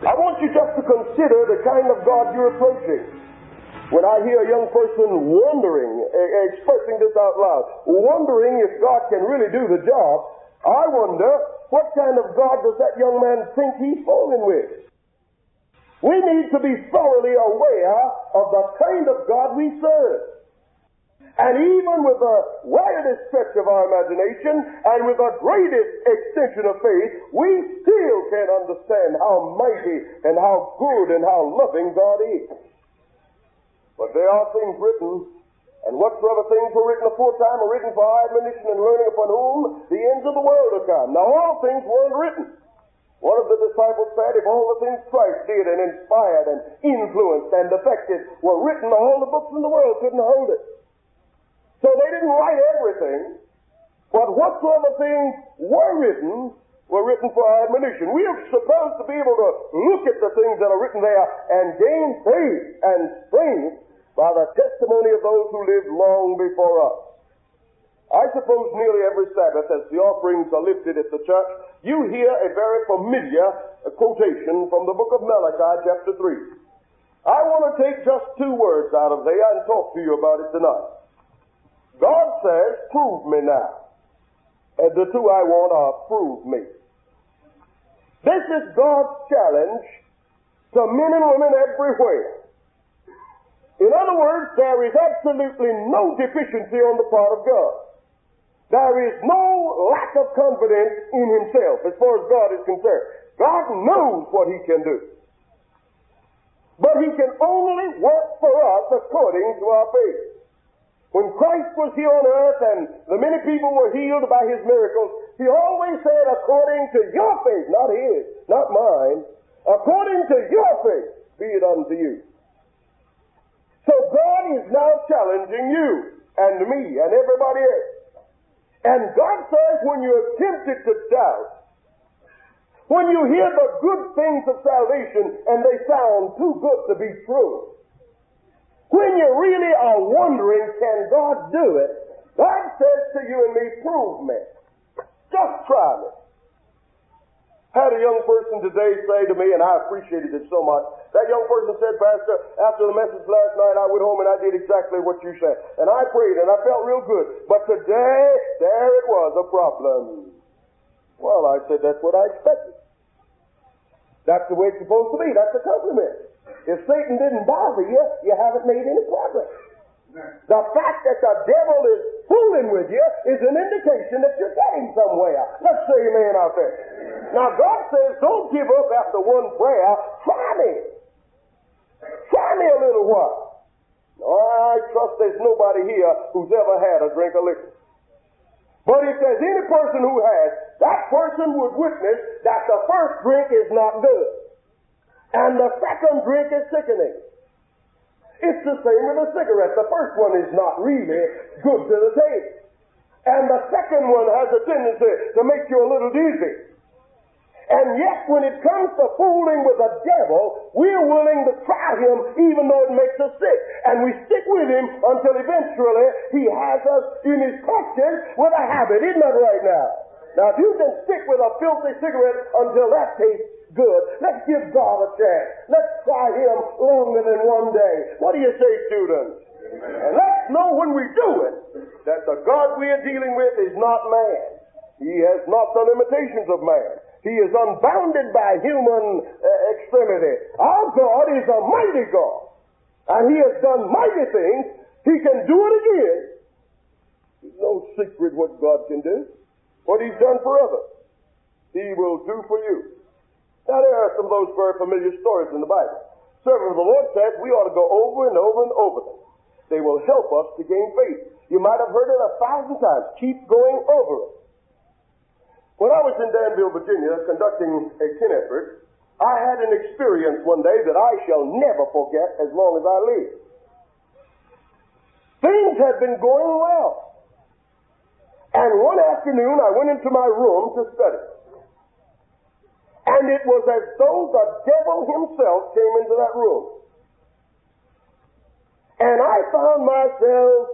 I want you just to consider the kind of God you're approaching. When I hear a young person wondering, expressing this out loud, wondering if God can really do the job, I wonder, what kind of God does that young man think he's fooling with? We need to be thoroughly aware of the kind of God we serve. And even with the widest stretch of our imagination and with the greatest extension of faith, we still can't understand how mighty and how good and how loving God is. But there are things written, and whatsoever things were written aforetime are written for our admonition and learning, upon whom the ends of the world are come. Now all things weren't written. One of the disciples said, if all the things Christ did and inspired and influenced and affected were written, all the books in the world couldn't hold it. So they didn't write everything, but whatsoever things were written for our admonition. We are supposed to be able to look at the things that are written there and gain faith and strength by the testimony of those who lived long before us. I suppose nearly every Sabbath, as the offerings are lifted at the church, you hear a very familiar quotation from the book of Malachi, chapter 3. I want to take just 2 words out of there and talk to you about it tonight. God says, prove me now. And the 2 I want are, prove me. This is God's challenge to men and women everywhere. In other words, there is absolutely no deficiency on the part of God. There is no lack of confidence in himself as far as God is concerned. God knows what he can do. But he can only work for us according to our faith. When Christ was here on earth and the many people were healed by his miracles, he always said, according to your faith, not his, not mine, according to your faith, be it unto you. So God is now challenging you and me and everybody else. And God says, when you're tempted to doubt, when you hear the good things of salvation and they sound too good to be true, when you really are wondering, can God do it? God says to you and me, prove me. Just try me. I had a young person today say to me, and I appreciated it so much. That young person said, Pastor, after the message last night, I went home and I did exactly what you said. And I prayed and I felt real good. But today, there it was, a problem. Well, I said, that's what I expected. That's the way it's supposed to be. That's a compliment. If Satan didn't bother you, you haven't made any progress. The fact that the devil is fooling with you is an indication that you're getting somewhere. Let's say amen out there. Now God says, don't give up after one prayer. Try me. Try me a little while. I trust there's nobody here who's ever had a drink of liquor. But if there's any person who has, that person would witness that the first drink is not good. And the second drink is sickening. It's the same with a cigarette. The first one is not really good to the taste. And the second one has a tendency to make you a little dizzy. And yet, when it comes to fooling with the devil, we're willing to try him even though it makes us sick. And we stick with him until eventually he has us in his clutches with a habit. Isn't that right now? Now, if you can stick with a filthy cigarette until that tastes good, let's give God a chance. Let's try him longer than one day. What do you say, students? Amen. And let's know when we do it that the God we are dealing with is not man. He has not the limitations of man. He is unbounded by human extremity. Our God is a mighty God. And he has done mighty things. He can do it again. There's no secret what God can do. What he's done for others, he will do for you. Now, there are some of those very familiar stories in the Bible. Servant of the Lord says we ought to go over and over and over them. They will help us to gain faith. You might have heard it 1,000 times. Keep going over it. When I was in Danville, Virginia, conducting a tent effort, I had an experience one day that I shall never forget as long as I live. Things had been going well. And one afternoon, I went into my room to study. And it was as though the devil himself came into that room. And I found myself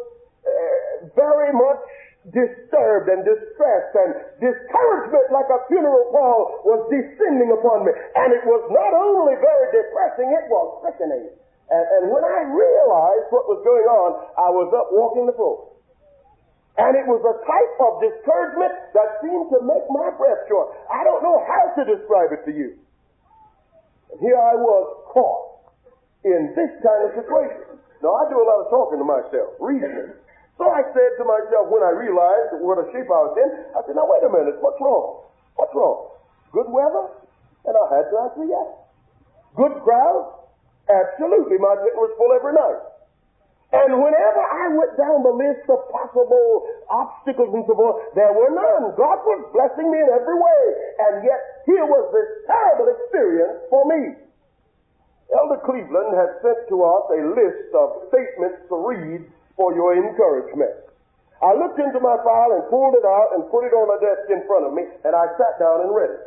very much disturbed and distressed, and discouragement like a funeral pall was descending upon me. And it was not only very depressing, it was sickening. And when I realized what was going on, I was up walking the floor. And it was a type of discouragement that seemed to make my breath short. I don't know how to describe it to you. And here I was caught in this kind of situation. Now, I do a lot of talking to myself, reasoning. So I said to myself, when I realized what a shape I was in, I said, now wait a minute, what's wrong? What's wrong? Good weather? And I had to answer yes. Good crowd? Absolutely. My tent was full every night. And whenever I went down the list of possible obstacles and so forth, there were none. God was blessing me in every way. And yet, here was this terrible experience for me. Elder Cleveland has sent to us a list of statements to read for your encouragement. I looked into my file and pulled it out and put it on a desk in front of me, and I sat down and read it.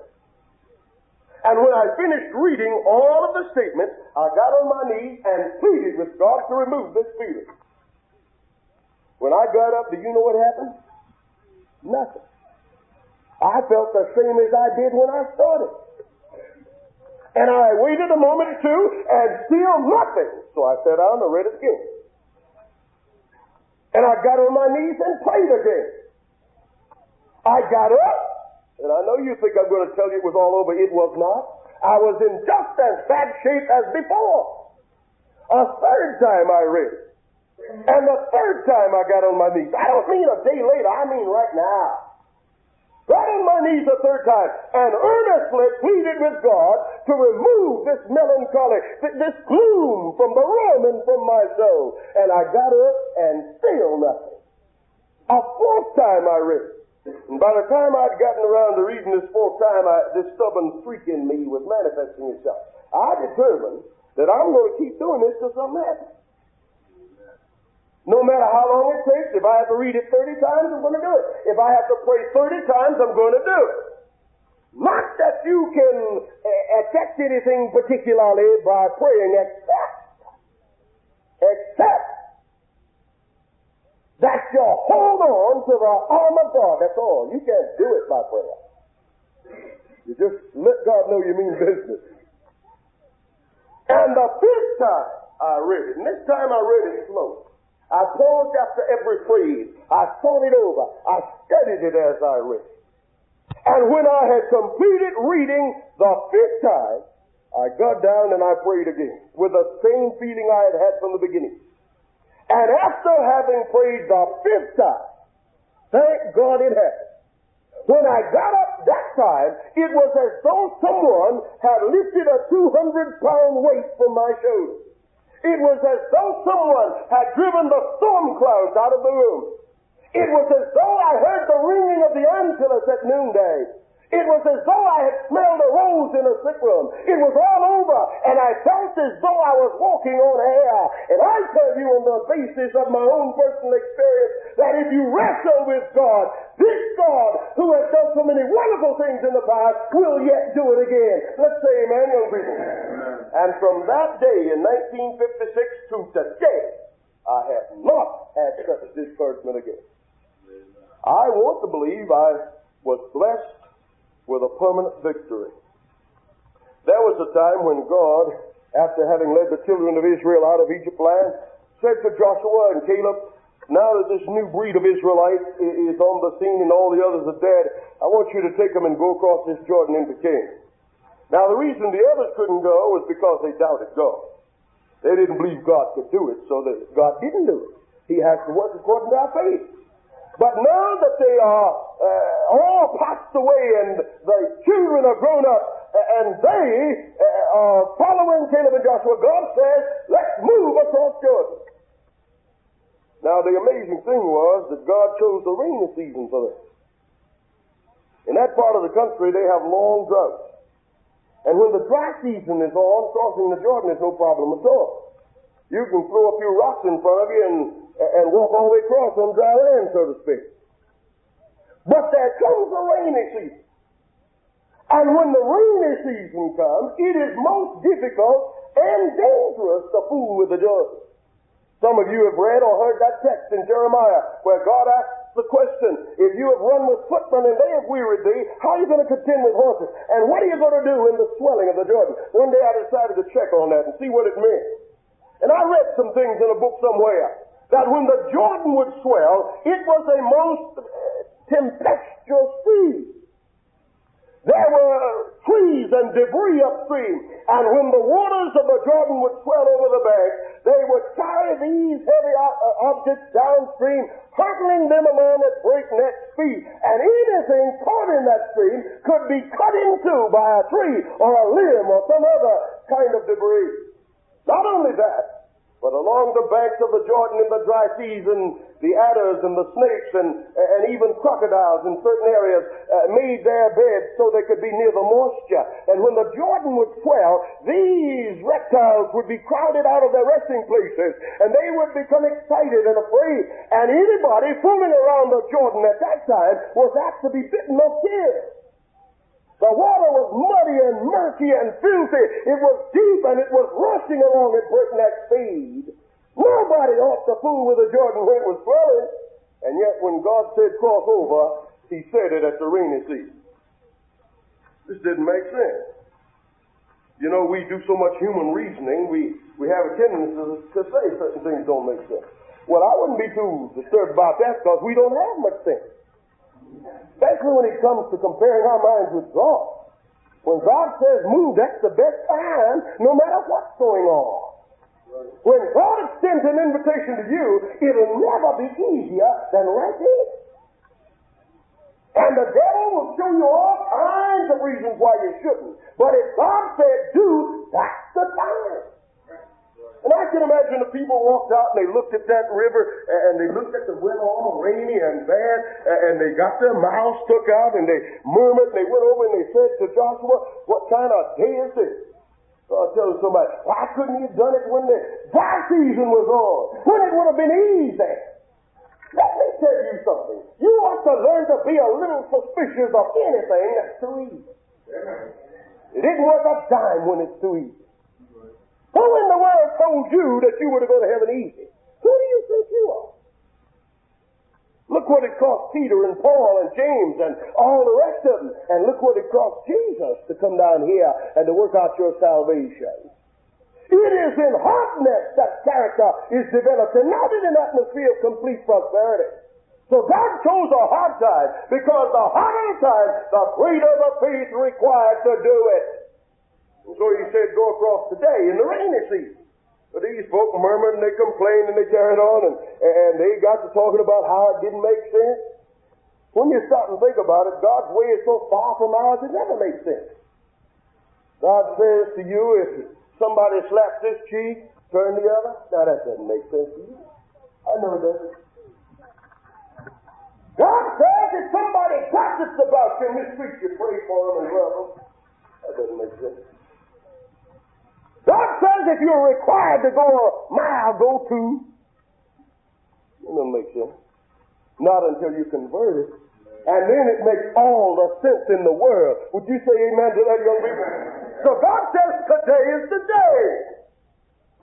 And when I finished reading all of the statements, I got on my knees and pleaded with God to remove this feeling. When I got up, do you know what happened? Nothing. I felt the same as I did when I started. And I waited a moment or two, and still nothing. So I sat down and read it again. And I got on my knees and prayed again. I got up, and I know you think I'm going to tell you it was all over. It was not. I was in just as bad shape as before. A third time I read it. And the third time I got on my knees. I don't mean a day later, I mean right now. Got on my knees a third time and earnestly pleaded with God to remove this melancholy, this gloom from the room and from my soul. And I got up and still nothing. A fourth time I read. And by the time I'd gotten around to reading this fourth time, this stubborn streak in me was manifesting itself. I determined that I'm going to keep doing this till something happens. No matter how long it takes, if I have to read it 30 times, I'm going to do it. If I have to pray 30 times, I'm going to do it. Not that you can affect anything particularly by praying, except that you hold on to the arm of God. That's all. You can't do it by prayer. You just let God know you mean business. And the fifth time I read it, and this time I read it slow. I paused after every phrase. I thought it over. I studied it as I read. And when I had completed reading the fifth time, I got down and I prayed again with the same feeling I had had from the beginning. And after having prayed the fifth time, thank God it happened. When I got up that time, it was as though someone had lifted a 200-pound weight from my shoulders. It was as though someone had driven the storm clouds out of the room. It was as though I heard the ringing of the Angelus at noonday. It was as though I had smelled a rose in a sick room. It was all over, and I felt as though I was walking on air. And I tell you on the basis of my own personal experience that if you wrestle with God, this God who has done so many wonderful things in the past will yet do it again. Let's say amen, young people. And from that day in 1956 to today, I have not had such discouragement again. I want to believe I was blessed with a permanent victory. There was a time when God, after having led the children of Israel out of Egypt land, said to Joshua and Caleb, now that this new breed of Israelites is on the scene and all the others are dead, I want you to take them and go across this Jordan into Canaan. Now the reason the others couldn't go was because they doubted God. They didn't believe God could do it, so that God didn't do it. He has to work according to our faith. But now that they are all passed away and the children are grown up and they are following Caleb and Joshua, God says, let's move across Jordan. Now the amazing thing was that God chose the rainy season for them. In that part of the country they have long droughts. And when the dry season is on, crossing the Jordan is no problem at all. You can throw a few rocks in front of you and walk all the way across on dry land, so to speak. But there comes a rainy season. And when the rainy season comes, it is most difficult and dangerous to fool with the Jordan. Some of you have read or heard that text in Jeremiah where God asked the question. If you have run with footmen and they have wearied thee, how are you going to contend with horses? And what are you going to do in the swelling of the Jordan? One day I decided to check on that and see what it meant. And I read some things in a book somewhere, that when the Jordan would swell, it was a most tempestuous sea. There were trees and debris upstream, and when the waters of the Jordan would swell over the bank, they would carry these heavy objects downstream, hurtling them along at breakneck speed. And anything caught in that stream could be cut in two by a tree or a limb or some other kind of debris. Not only that, but along the banks of the Jordan in the dry season, the adders and the snakes and even crocodiles in certain areas made their beds so they could be near the moisture. And when the Jordan would swell, these reptiles would be crowded out of their resting places, and they would become excited and afraid. And anybody fooling around the Jordan at that time was apt to be bitten or killed. The water was muddy and murky and filthy. It was deep and it was rushing along at breakneck speed. Nobody ought to fool with the Jordan when it was swelling. And yet when God said cross over, he said it at the rainy season. This didn't make sense. You know, we do so much human reasoning, we have a tendency to say certain things don't make sense. Well, I wouldn't be too disturbed about that because we don't have much sense. Especially when it comes to comparing our minds with God. When God says move, that's the best time, no matter what's going on. When God extends an invitation to you, it'll never be easier than right here. And the devil will show you all kinds of reasons why you shouldn't. But if God said do, that's the time. And I can imagine the people walked out and they looked at that river and they looked at the weather all rainy and bad and they got their mouths stuck out and they murmured and they went over and they said to Joshua, what kind of day is this? So I tell somebody, why couldn't you have done it when the dry season was on? When it would have been easy. Let me tell you something. You ought to learn to be a little suspicious of anything that's too easy. It isn't worth a dime when it's too easy. Who in the world told you that you were to go to heaven easy? Who do you think you are? Look what it cost Peter and Paul and James and all the rest of them. And look what it cost Jesus to come down here and to work out your salvation. It is in hardness that character is developed and not in an atmosphere of complete prosperity. So God chose a hard time because the harder the time, the greater the faith required to do it. And so he said, go across today in the rainy season. But these folk murmured and they complained and they carried on and they got to talking about how it didn't make sense. When you stop and think about it, God's way is so far from ours, it never makes sense. God says to you, if somebody slaps this cheek, turn the other. Now that doesn't make sense to you. I know it doesn't. God says if somebody gossips about you and mistreats you, pray for them and love them. That doesn't make sense. God says if you're required to go a mile, go two. It doesn't make sense. Not until you convert it. And then it makes all the sense in the world. Would you say amen to that, young people? So God says today is the day.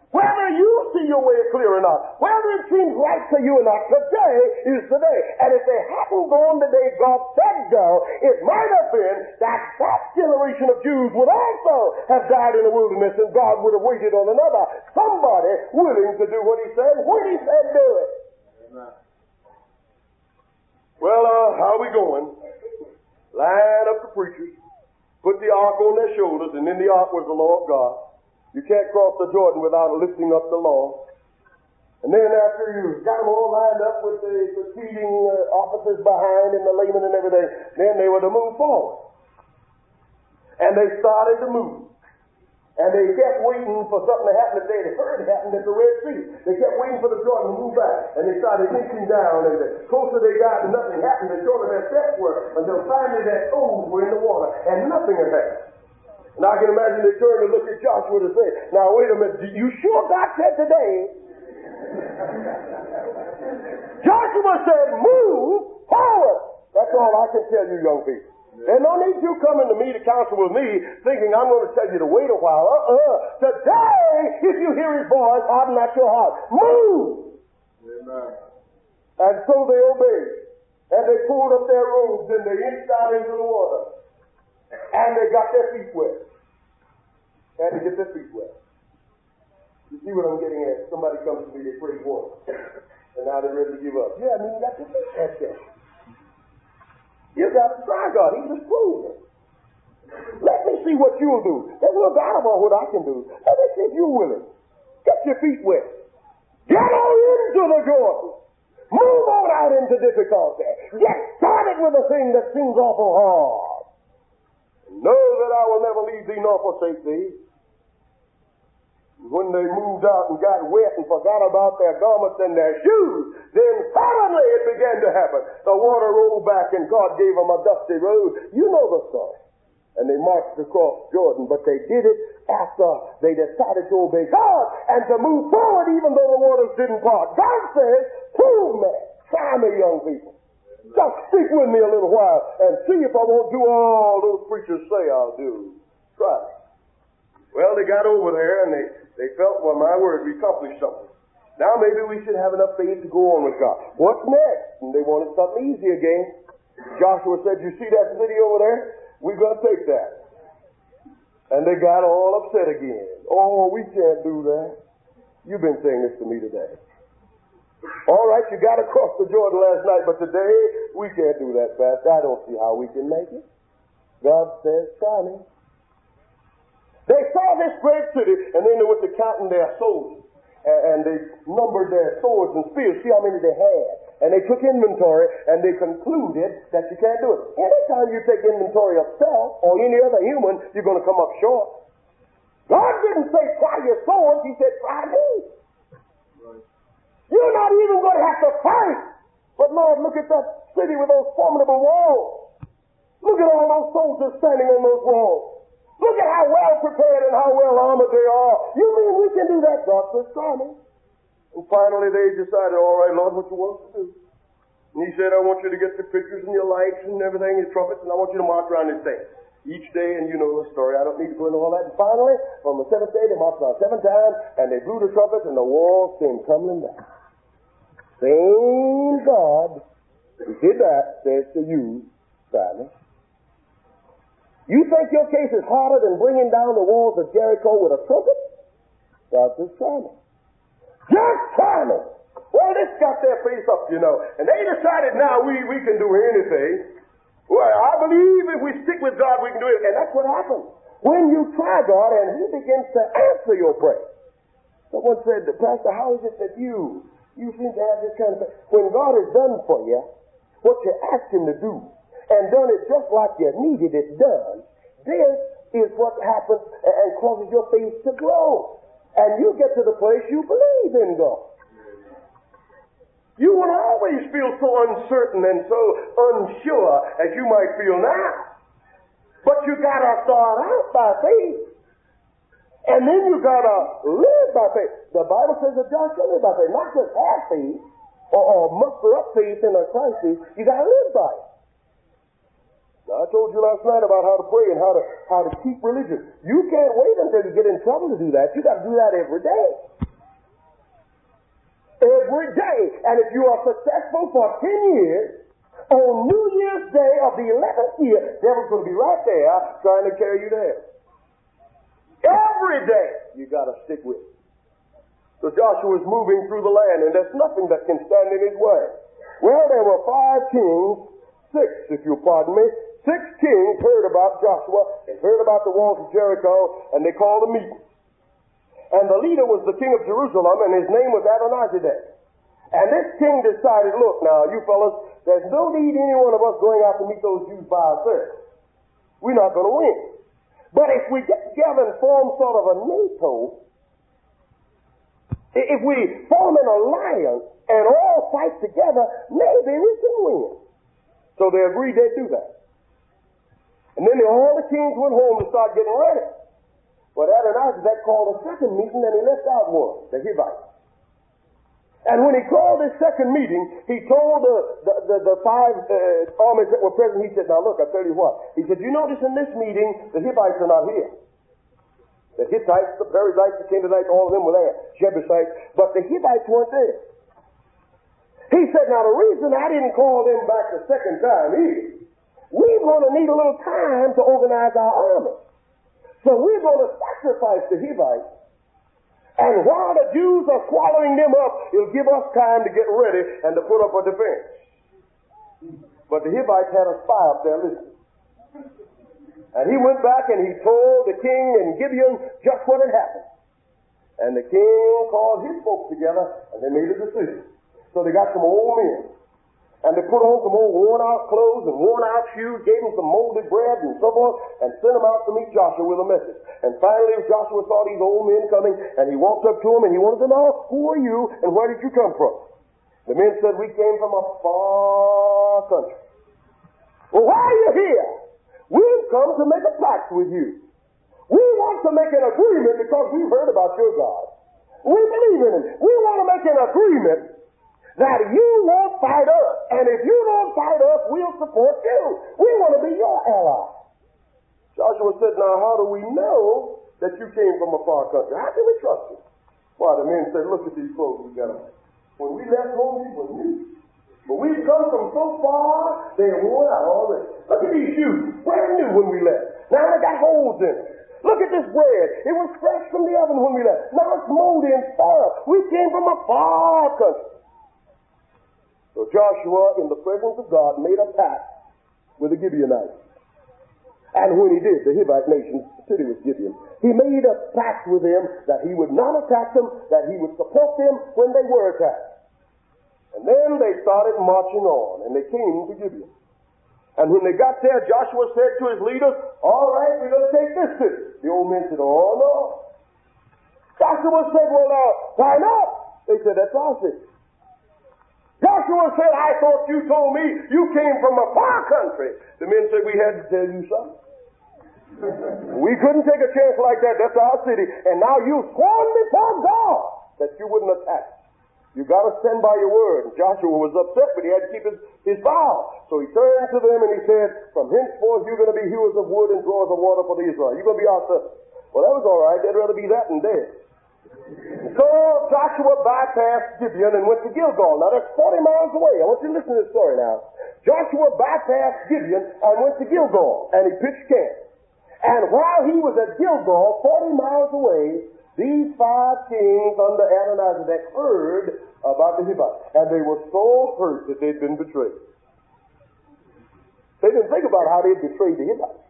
Whether you see your way clear or not, whether it seems right to you or not, today is the day. And if they hadn't gone the day God said go, it might have been that generation of Jews would also have died in the wilderness and God would have waited on another. Somebody willing to do what he said when he said do it. Amen. Well, how are we going? Line up the preachers, put the ark on their shoulders, and in the ark was the law of God. You can't cross the Jordan without lifting up the law. And then after you got them all lined up with the succeeding officers behind and the laymen and everything, then they were to move forward. And they started to move. And they kept waiting for something to happen that they had heard happened at the Red Sea. They kept waiting for the Jordan to move back. And they started inching down. And the closer they got and nothing happened, the shorter their steps were, until finally their toes were in the water. And nothing had happened. Now I can imagine they turned and looked at Joshua to say, now wait a minute, you sure God said today? Joshua said, move forward. That's all I can tell you, young people. There's no need you coming to me to counsel with me thinking I'm going to tell you to wait a while. Today, if you hear his voice, harden not your heart. Move! Amen. And so they obeyed. And they pulled up their robes and they inched out into the water. And they got their feet wet. Had to get their feet wet. You see what I'm getting at? Somebody comes to me, they prayed once. And now they're ready to give up. Yeah, I mean, you got to think that thing. You got to try God. He was proving. Let me see what you'll do. There's no doubt about what I can do. Let me see if you're willing. Get your feet wet. Get on into the Jordan. Move on out into difficulty. Get started with a thing that seems awful hard. Know that I will never leave thee nor forsake thee. When they moved out and got wet and forgot about their garments and their shoes, then suddenly it began to happen. The water rolled back and God gave them a dusty road. You know the story. And they marched across Jordan, but they did it after they decided to obey God and to move forward even though the waters didn't part. God says, prove me. Try me, young people. Just stick with me a little while and see if I won't do all those preachers say I'll do. Try it. Well, they got over there and they felt, well, my word, we accomplished something. Now maybe we should have enough faith to go on with God. What's next? And they wanted something easy again. Joshua said, you see that city over there? We're going to take that. And they got all upset again. Oh, we can't do that. You've been saying this to me today. All right, you got across the Jordan last night, but today we can't do that fast. I don't see how we can make it. God says, try me. They saw this great city, and then they went to counting their soldiers. And they numbered their swords and spears, see how many they had. And they took inventory, and they concluded that you can't do it. Anytime you take inventory of self or any other human, you're going to come up short. God didn't say, try your swords. He said, try me. Right. You're not even going to have to fight. But Lord, look at that city with those formidable walls. Look at all those soldiers standing on those walls. Look at how well prepared and how well armored they are. You mean we can do that? God says, try me. And finally they decided, all right, Lord, what you want us to do? And he said, I want you to get the pictures and your lights and everything, your trumpets, and I want you to march around this thing. Each day, and you know the story. I don't need to go into all that. And finally, on the seventh day, they marched around 7 times, and they blew the trumpets, and the walls came tumbling down. Same God who did that says to you, Simon, you think your case is harder than bringing down the walls of Jericho with a trumpet? God says, try me. Just try me. Well, this got their face up, you know. And they decided now we can do anything. Well, I believe if we stick with God, we can do it. And that's what happens. When you try God and He begins to answer your prayer. Someone said, Pastor, how is it that you seem to have this kind of thing? When God has done for you what you asked Him to do, and done it just like you needed it done, this is what happens and causes your faith to grow. And you get to the place you believe in God. You won't always feel so uncertain and so unsure as you might feel now. But you got to start out by faith. And then you got to live by faith. The Bible says that God shall live by faith. Not just have faith or muster up faith in a crisis. You got to live by it. Now, I told you last night about how to pray and how to keep religion. You can't wait until you get in trouble to do that. You got to do that every day. Every day. And if you are successful for 10 years, on New Year's Day of the 11th year, the devil's going to be right there trying to carry you to hell. Every day you got to stick with it. So Joshua is moving through the land, and there's nothing that can stand in his way. Well, there were 5 kings, 6 if you'll pardon me. 6 kings heard about Joshua and heard about the walls of Jericho, and they called a meeting. And the leader was the king of Jerusalem, and his name was Adonizedek. And this king decided, look now, you fellas, there's no need any one of us going out to meet those Jews by ourselves. We're not going to win. But if we get together and form sort of a NATO, if we form an alliance and all fight together, maybe we can win. So they agreed they'd do that. And then all the kings went home to start getting ready. But Adonizedek called a second meeting, and he left out one, the Hivites. And when he called this second meeting, he told the 5 armies that were present, he said, now look, I'll tell you what. He said, you notice in this meeting, the Hivites are not here. The Hittites, the Perizzites, the Canaanites, all of them were there. Jebusites. But the Hivites weren't there. He said, now the reason I didn't call them back the second time is we're going to need a little time to organize our army. So we're going to sacrifice the Hivites. And while the Jews are swallowing them up, it'll give us time to get ready and to put up a defense. But the Hivites had a spy up there listening. And he went back and he told the king in Gibeon just what had happened. And the king called his folks together and they made a decision. So they got some old men. And they put on some old worn-out clothes and worn-out shoes, gave them some molded bread and so forth, and sent them out to meet Joshua with a message. And finally, Joshua saw these old men coming, and he walked up to them, and he wanted to know, who are you, and where did you come from? The men said, we came from a far country. Well, why are you here? We've come to make a pact with you. We want to make an agreement because we've heard about your God. We believe in him. We want to make an agreement that you won't fight us. And if you don't fight us, we'll support you. We want to be your ally. Joshua said, now how do we know that you came from a far country? How can we trust you? Why, the men said, look at these clothes we got on. When we left home, these were new. But we've come from so far, they're worn out already. Look at these shoes, brand new when we left. Now they got holes in them. Look at this bread. It was fresh from the oven when we left. Now it's moldy and spoiled. We came from a far country. So Joshua, in the presence of God, made a pact with the Gibeonites. And when he did, the Hivite nation, the city was Gibeon, he made a pact with them that he would not attack them, that he would support them when they were attacked. And then they started marching on, and they came to Gibeon. And when they got there, Joshua said to his leaders, all right, we're going to take this city. The old men said, oh, no. Joshua said, well, why not? They said, that's our city. Joshua said, I thought you told me you came from a far country. The men said, we had to tell you something. We couldn't take a chance like that. That's our city. And now you've sworn before God that you wouldn't attack. You got to stand by your word. And Joshua was upset, but he had to keep his vow. So he turned to them and he said, from henceforth you're going to be hewers of wood and drawers of water for the Israel. You're going to be our servants. Well, that was all right. They'd rather be that than dead. So Joshua bypassed Gibeon and went to Gilgal. Now that's 40 miles away. I want you to listen to this story now. Joshua bypassed Gibeon and went to Gilgal, and he pitched camp. And while he was at Gilgal, 40 miles away, these 5 kings under Adonizedek heard about the Hivites, and they were so hurt that they'd been betrayed. They didn't think about how they'd betrayed the Hivites.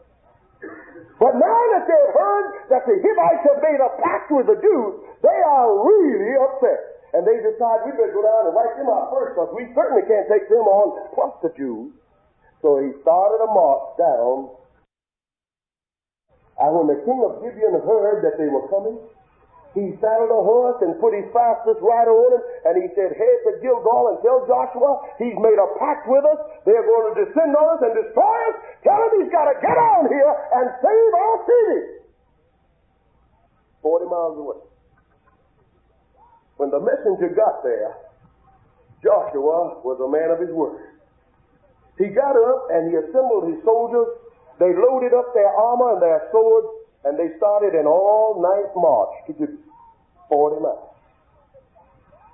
But now that they've heard that the Hivites have made a pact with the Jews, they are really upset. And they decide we better go down and wipe them out first, because we certainly can't take them on plus the Jews. So he started a march down. And when the king of Gibeon heard that they were coming, he saddled a horse and put his fastest rider on him, and he said, head to Gilgal and tell Joshua he's made a pact with us. They're going to descend on us and destroy us. Tell him he's got to get on here and save our city. 40 miles away. When the messenger got there, Joshua was a man of his word. He got up and he assembled his soldiers. They loaded up their armor and their swords, and they started an all-night march to Gibeon, 40 miles.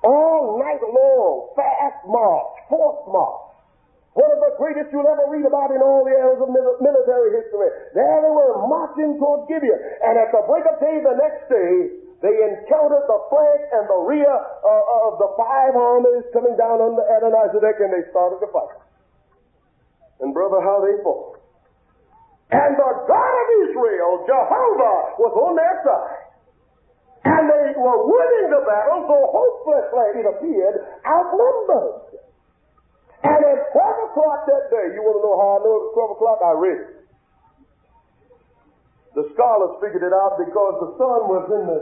All night long, fast march, forced march. One of the greatest you'll ever read about in all the annals of military history. There they were marching toward Gibeon. And at the break of day the next day, they encountered the flank and the rear of the 5 armies coming down under Adonizedek, and they started to fight. And brother, how they fought. And the God of Israel, Jehovah, was on their side. And they were winning the battle, so hopelessly it appeared, outnumbered. And at 12 o'clock that day, you want to know how I know it was 12 o'clock? I read it. The scholars figured it out because the sun was in the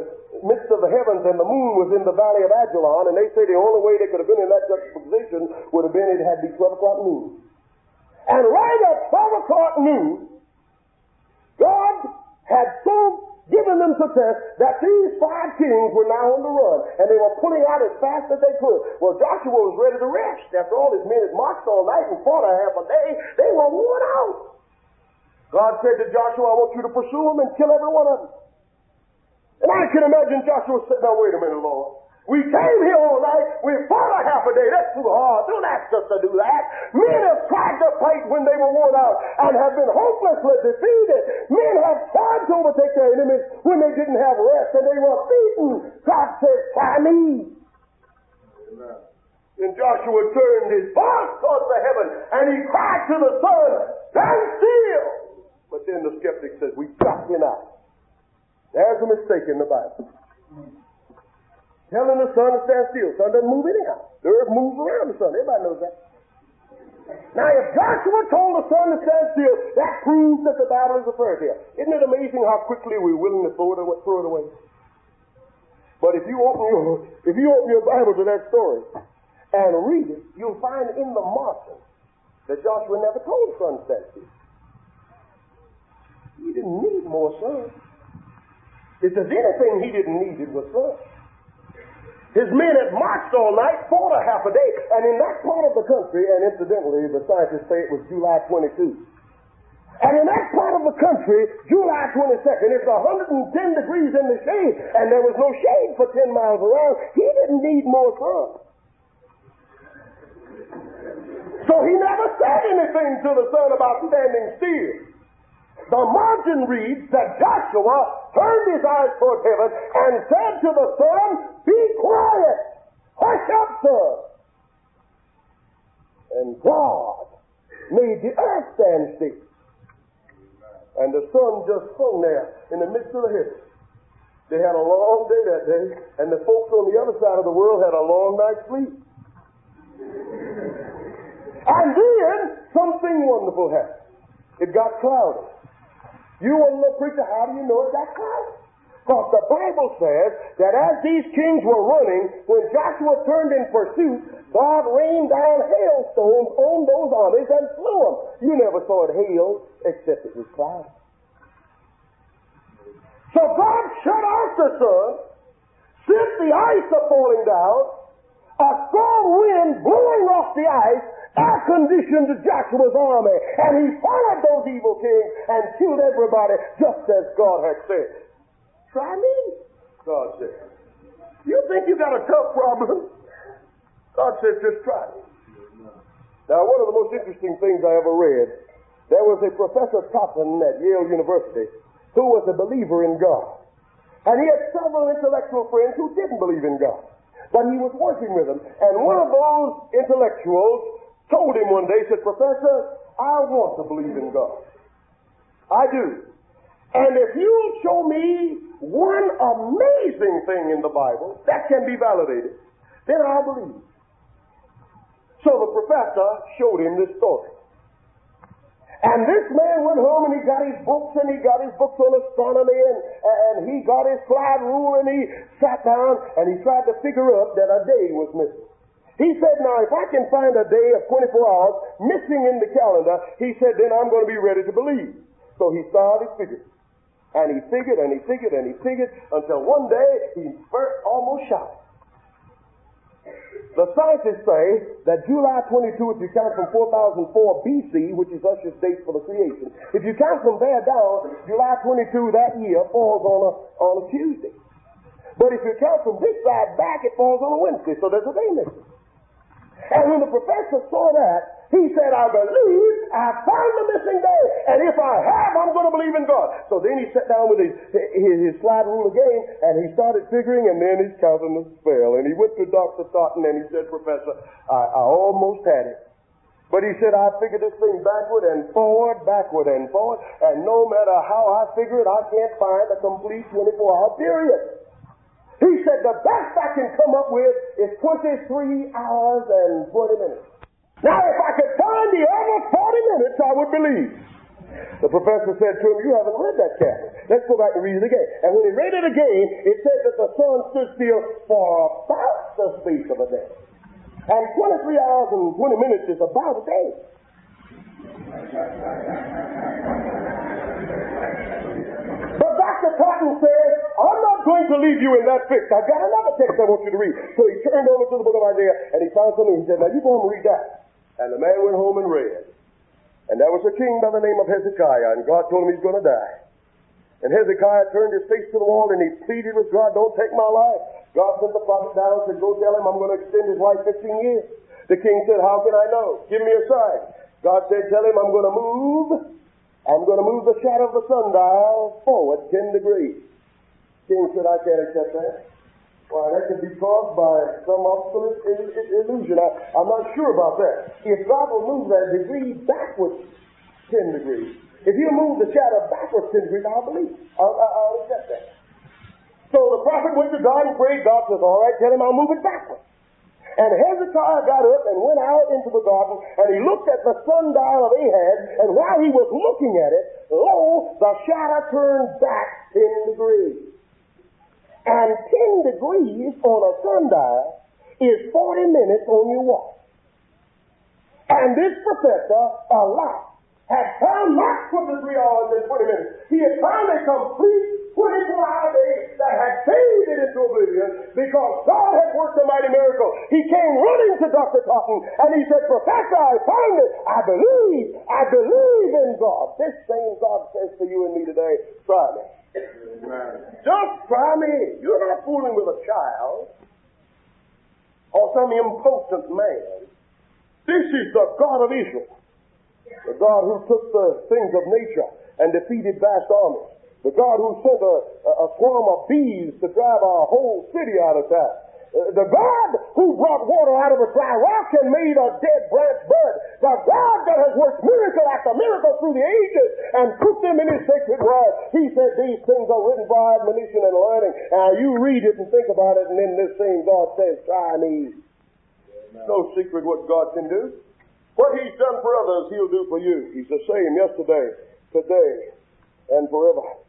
midst of the heavens and the moon was in the valley of Ajalon, and they say the only way they could have been in that juxtaposition would have been it had to be 12 o'clock noon. And right at 12 o'clock noon, God had so given them success that these 5 kings were now on the run, and they were pulling out as fast as they could. Well, Joshua was ready to rest. After all, his men had marched all night and fought a half a day. They were worn out. God said to Joshua, I want you to pursue them and kill every one of them. And I can imagine Joshua said, now wait a minute, Lord. We came here all night. We fought a half a day. That's too hard. Don't ask us to do that. Men have tried to fight when they were worn out and have been hopelessly defeated. Men have tried to overtake their enemies when they didn't have rest and they were beaten. God says, try me. Amen. Then Joshua turned his voice towards the heaven and he cried to the sun, stand still. But then the skeptic says, we got him out. There's a mistake in the Bible. Telling the sun to stand still. The sun doesn't move anyhow. The earth moves around the sun. Everybody knows that. Now, if Joshua told the sun to stand still, that proves that the Bible is a fairy tale. Isn't it amazing how quickly we're willing to throw it away? But if you open your Bible to that story and read it, you'll find in the margin that Joshua never told the sun to stand still. He didn't need more sun. If there's anything he didn't need, it was sun. His men had marched all night, fought a half a day, and in that part of the country, and incidentally, the scientists say it was July 22. And in that part of the country, July 22nd, it's 110 degrees in the shade, and there was no shade for 10 miles around. He didn't need more sun. So he never said anything to the sun about standing still. The margin reads that Joshua turned his eyes toward heaven and said to the sun, be quiet, hush up, sun. And God made the earth stand still. And the sun just hung there in the midst of the heavens. They had a long day that day, and the folks on the other side of the world had a long night's sleep. And then something wonderful happened. It got cloudy. You want to know, preacher, how do you know it got cloudy? Because the Bible says that as these kings were running, when Joshua turned in pursuit, God rained down hailstones on those armies and slew them. You never saw it hail, except it was cloudy. So God shut off the sun, sent the ice falling down, a strong wind blowing off the ice, air-conditioned Joshua's army, and he followed those evil kings and killed everybody just as God had said. Try me, God said. You think you got a tough problem? God says, just try me. Now, one of the most interesting things I ever read, there was a Professor Totten at Yale University who was a believer in God. And he had several intellectual friends who didn't believe in God. But he was working with them. And one of those intellectuals told him one day, said, Professor, I want to believe in God. I do. And if you'll show me one amazing thing in the Bible that can be validated, then I'll believe. So the professor showed him this story. And this man went home and he got his books on astronomy and he got his slide rule and he sat down and he tried to figure up that a day was missing. He said, now, if I can find a day of 24 hours missing in the calendar, he said, then I'm going to be ready to believe. So he started figuring. And he figured and he figured and he figured until one day he almost shouted. The scientists say that July 22, if you count from 4004 BC, which is Usher's date for the creation, if you count from there down, July 22 that year falls on a Tuesday. But if you count from this side back, it falls on a Wednesday, so there's a day missing. And when the professor saw that, he said, I believe I found the missing day, and if I have, I'm going to believe in God. So then he sat down with his slide rule again, and he started figuring, and then his countenance fell. And he went to Dr. Totten, and he said, Professor, I almost had it. But he said, I figured this thing backward and forward, and no matter how I figure it, I can't find a complete 24-hour period. He said, the best I can come up with is 23 hours and 20 minutes. Now, if I could find the other 40 minutes, I would believe. The professor said to him, you haven't read that chapter. Let's go back and read it again. And when he read it again, it said that the sun stood still for about the space of a day. And 23 hours and 20 minutes is about a day. But Dr. Totten says, I'm not going to leave you in that fix. I've got another text I want you to read. So he turned over to the book of Isaiah, and he found something. He said, now you go home and read that. And the man went home and read. And there was a king by the name of Hezekiah, and God told him he's going to die. And Hezekiah turned his face to the wall, and he pleaded with God, don't take my life. God sent the prophet down and said, go tell him I'm going to extend his life 15 years. The king said, how can I know? Give me a sign. God said, tell him I'm going to move the shadow of the sundial forward 10 degrees. King said, I can't accept that. Why, that could be caused by some optical illusion. I'm not sure about that. If God will move that degree backwards 10 degrees, if he'll move the shadow backwards 10 degrees, I'll believe. I'll accept that. So the prophet went to God and prayed. God says, all right, tell him I'll move it backwards. And Hezekiah got up and went out into the garden, and he looked at the sundial of Ahaz, and while he was looking at it, lo, the shadow turned back 10 degrees. And 10 degrees on a sundial is 40 minutes on your watch. And this professor, alive, had found not 23 hours and 20 minutes. He had found a complete 24-hour day that had faded into oblivion because God had worked a mighty miracle. He came running to Dr. Totten and he said, Professor, I found it. I believe in God. This same God says to you and me today, try me. Amen. Just try me. You're not fooling with a child or some impotent man. This is the God of Israel. The God who took the things of nature and defeated vast armies. The God who sent a swarm of bees to drive our whole city out of town. The God who brought water out of a dry rock and made a dead branch bud. The God that has worked miracle after miracle through the ages and put them in his sacred word. He said these things are written for our admonition and learning. Now you read it and think about it, and then this same God says, try me. No secret what God can do. What he's done for others, he'll do for you. He's the same yesterday, today, and forever.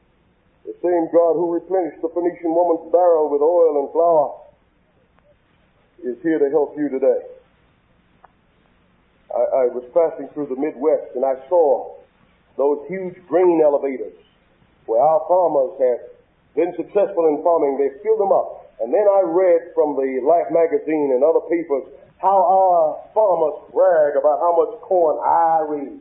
The same God who replenished the Phoenician woman's barrel with oil and flour is here to help you today. I was passing through the Midwest, and I saw those huge grain elevators where our farmers have been successful in farming. They filled them up. And then I read from the Life magazine and other papers how our farmers brag about how much corn I raise.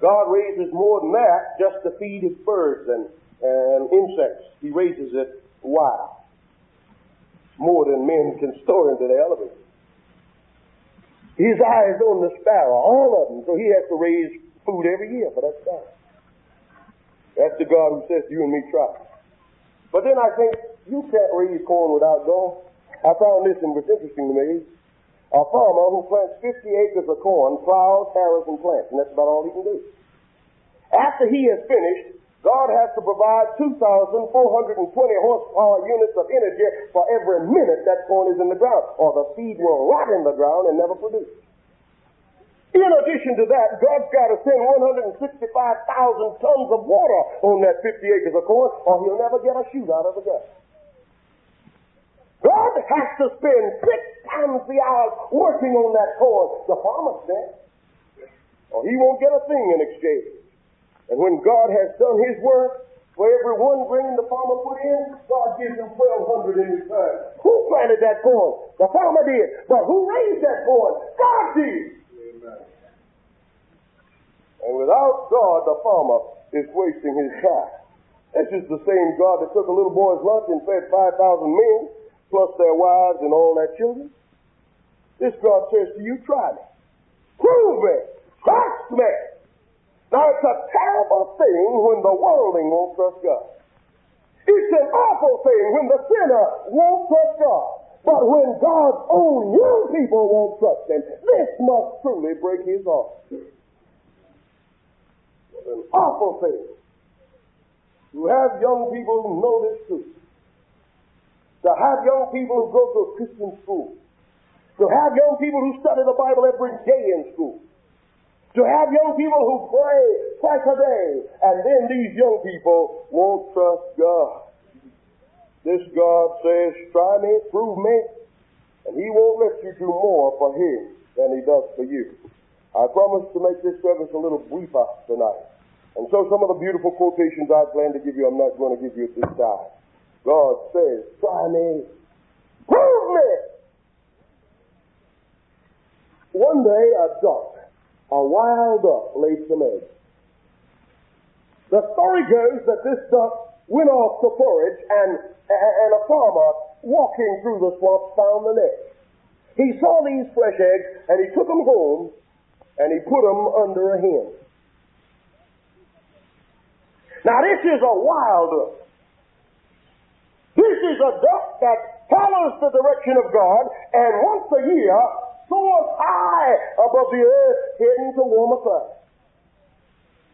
God raises more than that just to feed his birds and insects. He raises it wild. More than men can store into the elevator. His eye is on the sparrow, all of them, so he has to raise food every year for that sparrow. That's the God who says to you and me, try. But then I think, you can't raise corn without God. I found this, and it's interesting to me. A farmer who plants 50 acres of corn plows, harrows, and plants, and that's about all he can do. After he has finished, God has to provide 2,420 horsepower units of energy for every minute that corn is in the ground, or the seed will rot in the ground and never produce. In addition to that, God's got to send 165,000 tons of water on that 50 acres of corn, or he'll never get a shoot out of the ground. God has to spend 6 times the hours working on that corn. The farmer said, or he won't get a thing in exchange. And when God has done his work, for every 1 grain the farmer put in, God gives him 1,200 in return. Who planted that corn? The farmer did. But who raised that corn? God did. Amen. And without God, the farmer is wasting his time. This is the same God that took a little boy's lunch and fed 5,000 men, plus their wives and all their children. This God says to you, try me. Prove me. Trust me. Now, it's a terrible thing when the worldling won't trust God. It's an awful thing when the sinner won't trust God. But when God's own young people won't trust him, this must truly break his heart. It's an awful thing to have young people who know this truth. To have young people who go to a Christian school. To have young people who study the Bible every day in school. To have young people who pray twice a day, and then these young people won't trust God. This God says, try me, prove me, and he won't let you do more for him than he does for you. I promise to make this service a little briefer tonight. And so some of the beautiful quotations I plan to give you, I'm not going to give you at this time. God says, try me, prove me. One day a wild duck laid some eggs. The story goes that this duck went off to forage, and a farmer walking through the swamp found the nest. He saw these fresh eggs, and he took them home, and he put them under a hen. Now this is a wild duck. This is a duck that follows the direction of God, and once a year soars high above the earth, heading to warmer climates.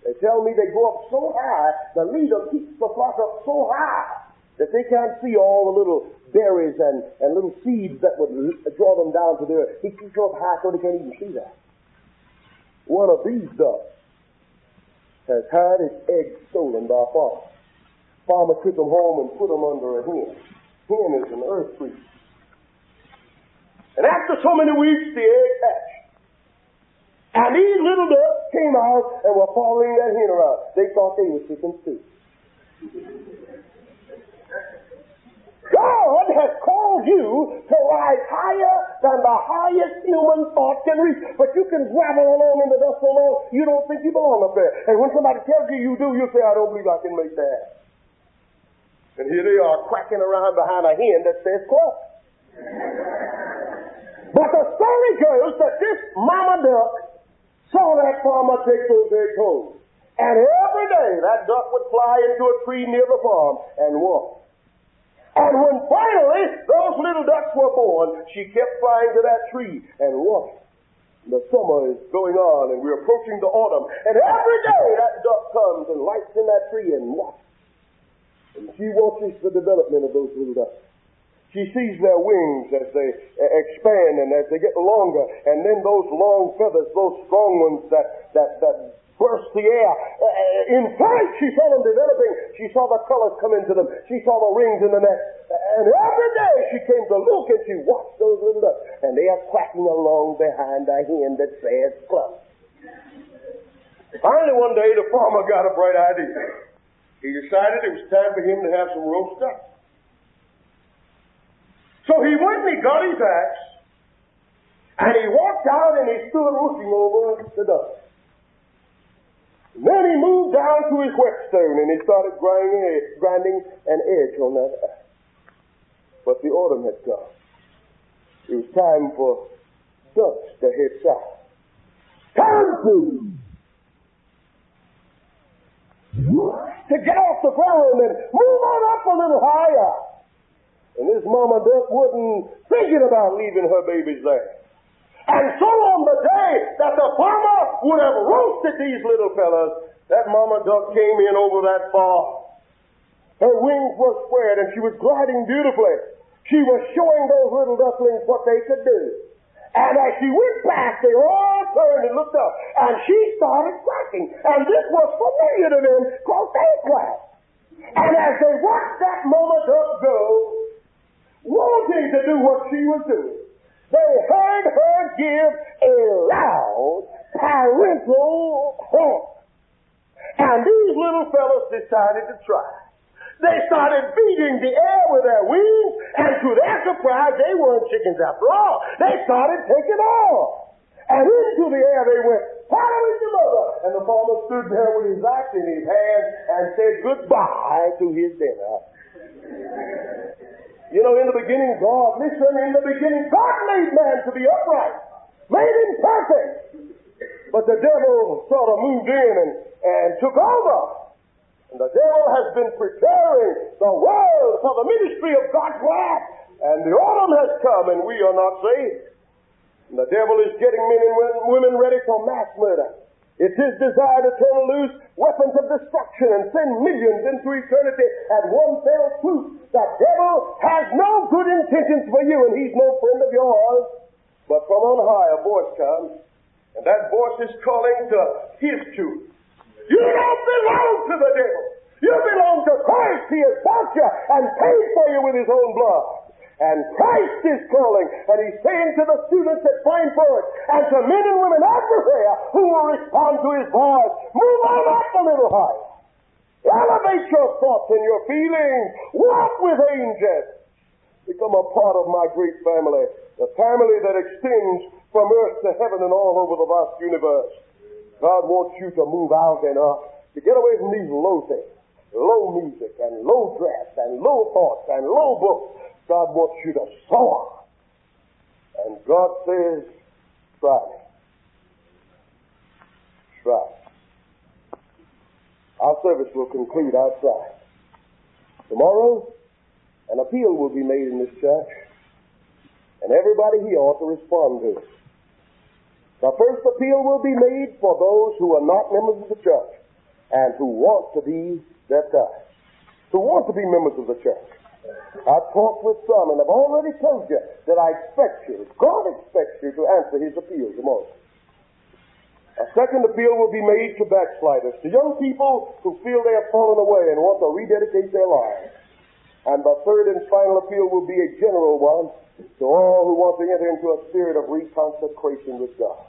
They tell me they go up so high, the leader keeps the flock up so high that they can't see all the little berries and little seeds that would draw them down to the earth. He keeps them up high so they can't even see that. One of these ducks has had its eggs stolen by a farmer. Farmer took them home and put them under a hen. Hen is an earth creature. And after so many weeks, the egg hatched. And these little ducks came out and were following that hen around. They thought they were chickens too. God has called you to rise higher than the highest human thought can reach. But you can gravel along in the dust so long, you don't think you belong up there. And when somebody tells you you do, you say, I don't believe I can make that. And here they are quacking around behind a hen that says cluck. But the story goes that this mama duck saw that farmer take those eggs home. And every day that duck would fly into a tree near the farm and walk. And when finally those little ducks were born, she kept flying to that tree and watched. The summer is going on and we're approaching the autumn. And every day that duck comes and lights in that tree and watches. And she watches the development of those little ducks. She sees their wings as they expand and as they get longer, and then those long feathers, those strong ones that burst the air. In flight, she saw them developing. She saw the colors come into them. She saw the rings in the neck. And every day she came to look and she watched those little ducks, and they are quacking along behind a hen that says cluck. Finally, one day, the farmer got a bright idea. He decided it was time for him to have some roast duck. So he went and he got his axe, and he walked out and he stood looking over the duck. And then he moved down to his whetstone and he started grinding an edge on that axe. But the autumn had come. It was time for ducks to head south. Time to get off the ground and move on up a little higher. And this mama duck wasn't thinking about leaving her babies there. And so on the day that the farmer would have roasted these little fellas, that mama duck came in over that far. Her wings were spread and she was gliding beautifully. She was showing those little ducklings what they could do. And as she went past, they all turned and looked up. And she started quacking. And this was familiar to them because they quacked. And as they watched that mama duck go, wanting to do what she was doing, they heard her give a loud parental honk. And these little fellows decided to try. They started beating the air with their wings, and to their surprise, they weren't chickens after all. They started taking off. And into the air they went, following the mother. And the farmer stood there with his axe in his hand and said goodbye to his dinner. You know, in the beginning, God made man to be upright, made him perfect. But the devil sort of moved in and took over. And the devil has been preparing the world for the ministry of God's wrath. And the autumn has come and we are not saved. And the devil is getting men and women ready for mass murder. It's his desire to turn loose weapons of destruction and send millions into eternity at one fell swoop. The devil has no good intentions for you, and he's no friend of yours. But from on high a voice comes, and that voice is calling to his truth. You don't belong to the devil. You belong to Christ. He has bought you and paid for you with his own blood. And Christ is calling, and he's saying to the students at Fine Forest, and to men and women everywhere who will respond to his voice, move on up a little higher. Elevate your thoughts and your feelings. Walk with angels. Become a part of my great family, the family that extends from earth to heaven and all over the vast universe. God wants you to move out and up, to get away from these low things. low music and low dress and low thoughts and low books. God wants you to soar. And God says, try it. Try it. Our service will conclude outside. Tomorrow, an appeal will be made in this church, and everybody here ought to respond to it. The first appeal will be made for those who are not members of the church and who want to be baptized, who want to be members of the church. I've talked with some and I've already told you that I expect you, God expects you to answer His appeal tomorrow. A second appeal will be made to backsliders, to young people who feel they have fallen away and want to rededicate their lives. And the third and final appeal will be a general one to all who want to enter into a spirit of reconsecration with God.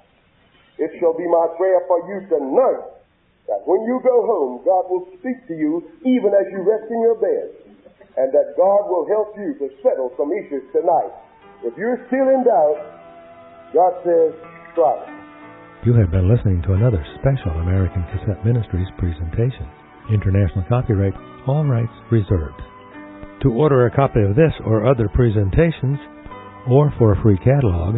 It shall be my prayer for you tonight that when you go home, God will speak to you even as you rest in your bed, and that God will help you to settle some issues tonight. If you're still in doubt, God says, try it. You have been listening to another special American Cassette Ministries presentation. International copyright, all rights reserved. To order a copy of this or other presentations, or for a free catalog,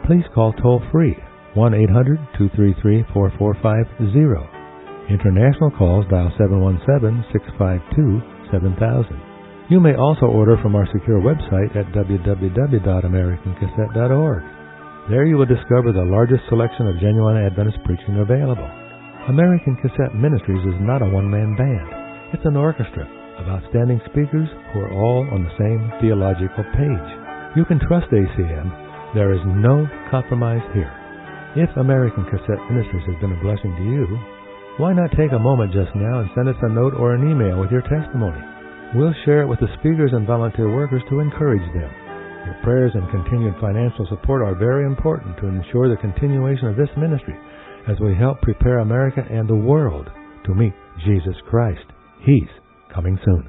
please call toll-free 1-800-233-4450. International calls dial 717-652-7000. You may also order from our secure website at www.americancassette.org. There you will discover the largest selection of genuine Adventist preaching available. American Cassette Ministries is not a one-man band. It's an orchestra of outstanding speakers who are all on the same theological page. You can trust ACM. There is no compromise here. If American Cassette Ministries has been a blessing to you, why not take a moment just now and send us a note or an email with your testimony? We'll share it with the speakers and volunteer workers to encourage them. Your prayers and continued financial support are very important to ensure the continuation of this ministry as we help prepare America and the world to meet Jesus Christ. He's coming soon.